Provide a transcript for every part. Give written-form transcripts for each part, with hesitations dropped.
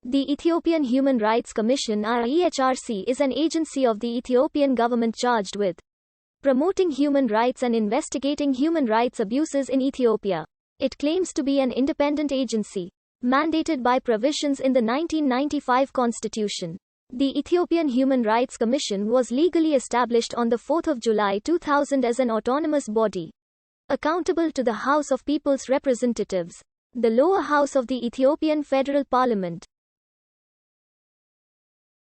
The Ethiopian Human Rights Commission (EHRC) is an agency of the Ethiopian government charged with promoting human rights and investigating human rights abuses in Ethiopia. It claims to be an independent agency, mandated by provisions in the 1995 constitution. The Ethiopian Human Rights Commission was legally established on 4 July 2000 as an autonomous body, accountable to the House of People's Representatives, the lower house of the Ethiopian Federal Parliament.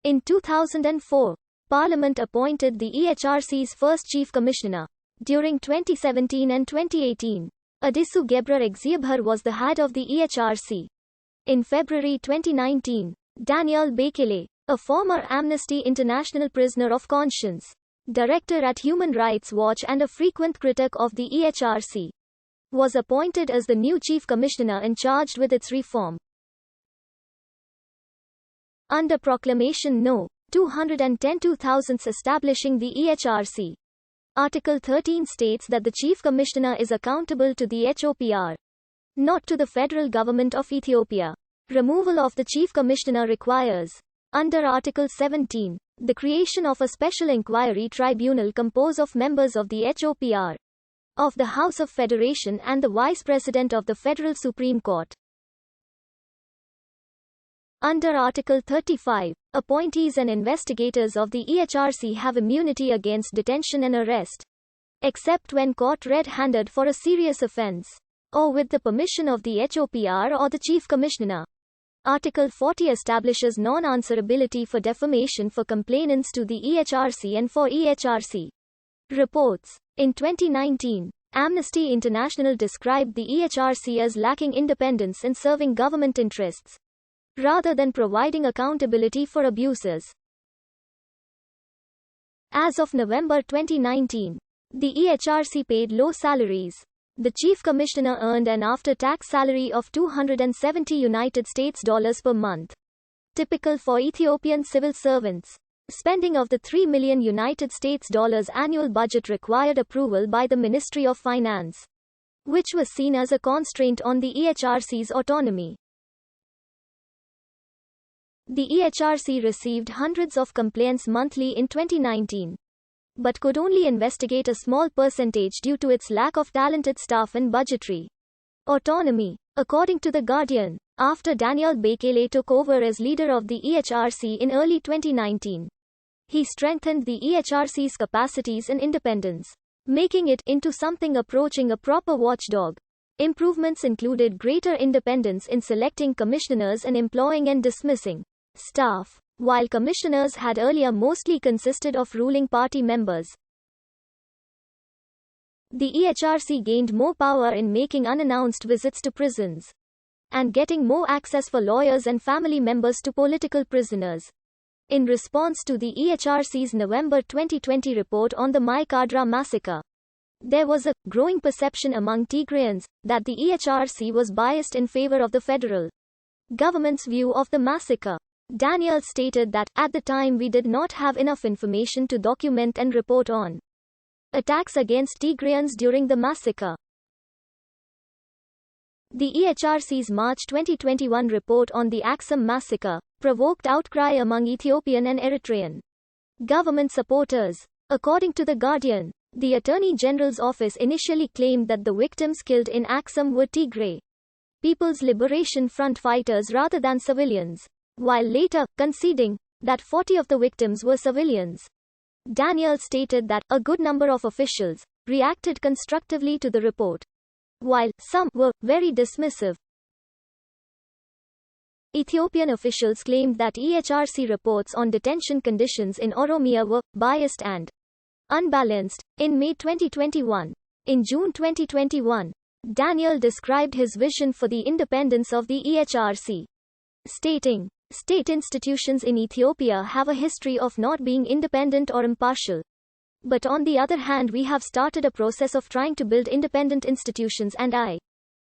In 2004, Parliament appointed the EHRC's first Chief Commissioner. During 2017 and 2018, Adisu Gebra Exeabher was the head of the EHRC. In February 2019, Daniel Bekele, a former Amnesty International prisoner of conscience, director at Human Rights Watch and a frequent critic of the EHRC, was appointed as the new Chief Commissioner and charged with its reform. Under Proclamation No. 210/2000 establishing the EHRC, Article 13 states that the Chief Commissioner is accountable to the HOPR, not to the federal government of Ethiopia. Removal of the Chief Commissioner requires, under Article 17, the creation of a special inquiry tribunal composed of members of the HOPR, of the House of Federation and the Vice President of the Federal Supreme Court. Under Article 35, appointees and investigators of the EHRC have immunity against detention and arrest, except when caught red-handed for a serious offense, or with the permission of the HOPR or the Chief Commissioner. Article 40 establishes non-answerability for defamation for complainants to the EHRC and for EHRC reports. In 2019, Amnesty International described the EHRC as lacking independence in serving government interests, rather than providing accountability for abuses. As of November 2019, the EHRC paid low salaries. The Chief Commissioner earned an after-tax salary of $270 per month, typical for Ethiopian civil servants. Spending of the $3 million annual budget required approval by the Ministry of Finance, which was seen as a constraint on the EHRC's autonomy. The EHRC received hundreds of complaints monthly in 2019, but could only investigate a small percentage due to its lack of talented staff and budgetary autonomy. According to The Guardian, after Daniel Bekele took over as leader of the EHRC in early 2019, he strengthened the EHRC's capacities and independence, making it into something approaching a proper watchdog. Improvements included greater independence in selecting commissioners and employing and dismissing staff, while commissioners had earlier mostly consisted of ruling party members. The EHRC gained more power in making unannounced visits to prisons and getting more access for lawyers and family members to political prisoners. In response to the EHRC's November 2020 report on the Mai Kadra massacre, there was a growing perception among Tigrayans that the EHRC was biased in favor of the federal government's view of the massacre. Daniel stated that, at the time we did not have enough information to document and report on attacks against Tigrayans during the massacre. The EHRC's March 2021 report on the Axum massacre provoked outcry among Ethiopian and Eritrean government supporters. According to The Guardian, the Attorney General's office initially claimed that the victims killed in Axum were Tigray People's Liberation Front fighters rather than civilians, while later conceding that 40 of the victims were civilians. Daniel stated that a good number of officials reacted constructively to the report, while some were very dismissive. Ethiopian officials claimed that EHRC reports on detention conditions in Oromia were biased and unbalanced. In May 2021, in June 2021, Daniel described his vision for the independence of the EHRC, stating, "State institutions in Ethiopia have a history of not being independent or impartial. But on the other hand, we have started a process of trying to build independent institutions, and I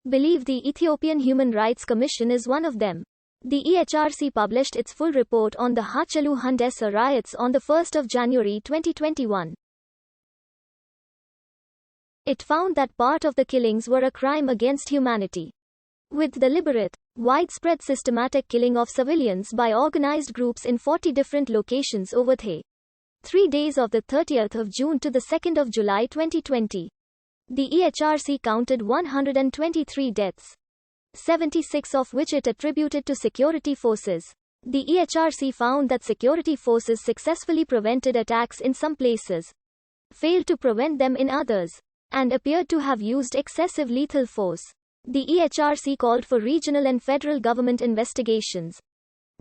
believe the Ethiopian Human Rights Commission is one of them." The EHRC published its full report on the Hachalu Hundessa riots on 1 January 2021. It found that part of the killings were a crime against humanity, with deliberate Widespread systematic killing of civilians by organized groups in 40 different locations over the 3 days of the 30th of June to the 2nd of July 2020. The EHRC counted 123 deaths, 76 of which it attributed to security forces. The EHRC found that security forces successfully prevented attacks in some places, failed to prevent them in others, and appeared to have used excessive lethal force. The EHRC called for regional and federal government investigations,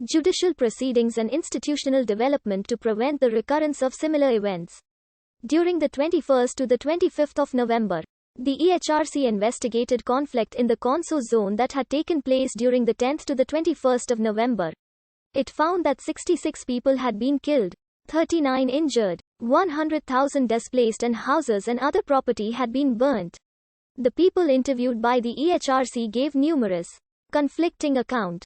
judicial proceedings and institutional development to prevent the recurrence of similar events. During the 21st to the 25th of November, the EHRC investigated conflict in the Konso zone that had taken place during the 10th to the 21st of November. It found that 66 people had been killed, 39 injured, 100,000 displaced and houses and other property had been burnt. The people interviewed by the EHRC gave numerous conflicting accounts.